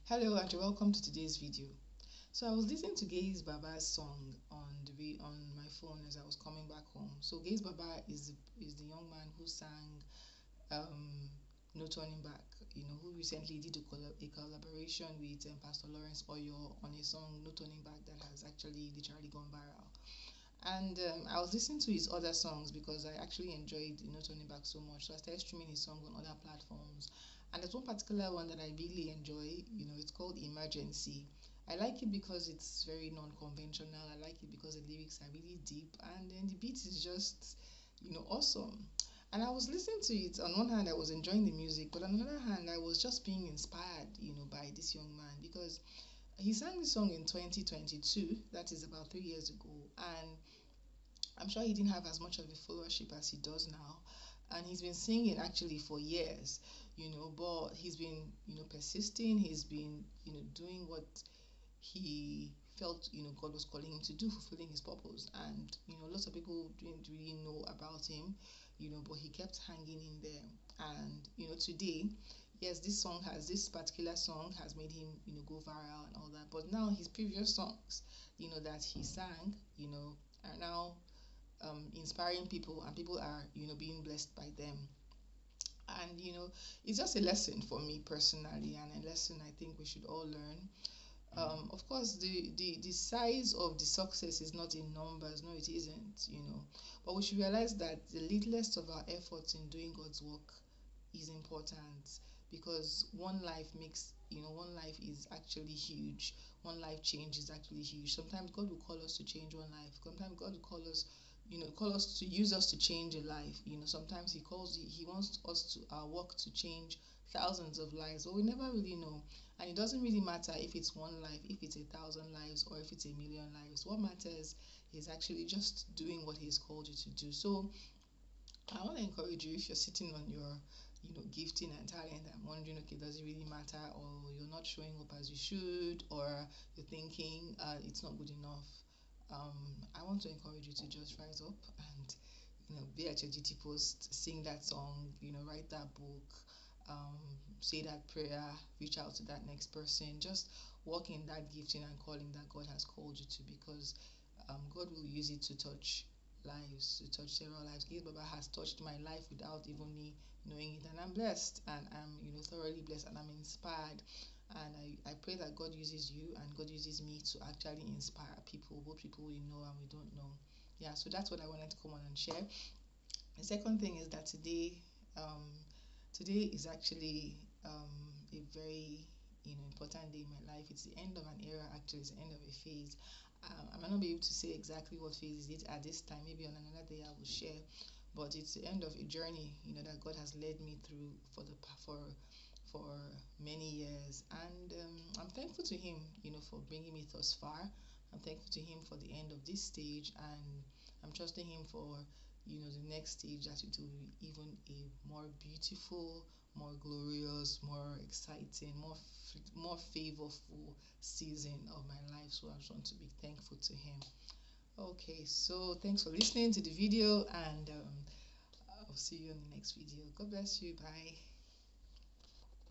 Hello and welcome to today's video. So I was listening to Gaise Baba's song on my phone as I was coming back home. So Gaise Baba is the young man who sang um, No Turning Back, who recently did a collaboration with Pastor Lawrence Oyo on a song No Turning Back that has actually literally gone viral. And I was listening to his other songs because I actually enjoyed No Turning Back so much. So I started streaming his songs on other platforms. And there's one particular one that I really enjoy, it's called Emergency. I like it because it's very non-conventional. I like it because the lyrics are really deep and then the beat is just, awesome. And I was listening to it. On one hand, I was enjoying the music, but on the other hand, I was just being inspired, by this young man because he sang this song in 2022, that is about 3 years ago, and I'm sure he didn't have as much of a followership as he does now. And he's been singing actually for years, but he's been, persisting. He's been, doing what he felt, God was calling him to do, fulfilling his purpose. And, lots of people didn't really know about him, but he kept hanging in there. And, today, yes, this particular song has made him, go viral and all that. But now his previous songs, that he sang, are now inspiring people, and people are being blessed by them. And it's just a lesson for me personally, and a lesson I think we should all learn. Of course, the size of the success is not in numbers. No, it isn't. But we should realize that the littlest of our efforts in doing God's work is important, because one life is actually huge. One life change is actually huge. Sometimes God will call us to change one life. Sometimes God will call us to use us to change a life. Sometimes he wants us to our work to change thousands of lives, but we never really know. And it doesn't really matter if it's one life, if it's 1,000 lives, or if it's 1,000,000 lives. What matters is actually just doing what he's called you to do. So I want to encourage you, if you're sitting on your gifting and talent and wondering, okay, does it really matter, or you're not showing up as you should, or you're thinking it's not good enough. I want to encourage you to just rise up and be at your duty post, sing that song, write that book, um, say that prayer, reach out to that next person, just walk in that gifting and calling that God has called you to, because God will use it to touch lives, to touch several lives. Gaise Baba has touched my life without even me knowing it, and I'm blessed, and I'm thoroughly blessed, and I'm inspired. And I pray that God uses you and God uses me to actually inspire people, both people we know and we don't know. Yeah, so that's what I wanted to come on and share. The second thing is that today is actually a very important day in my life. It's the end of an era. Actually, it's the end of a phase. I might not be able to say exactly what phase is it at this time. Maybe on another day I will share. But it's the end of a journey, that God has led me through for many years, and I'm thankful to Him, for bringing me thus far. I'm thankful to Him for the end of this stage, and I'm trusting Him for the next stage, that it will be even a more beautiful, more glorious, more exciting, more favorful season of my life. So I just want to be thankful to Him. Okay, so thanks for listening to the video, and I'll see you in the next video. God bless you. Bye.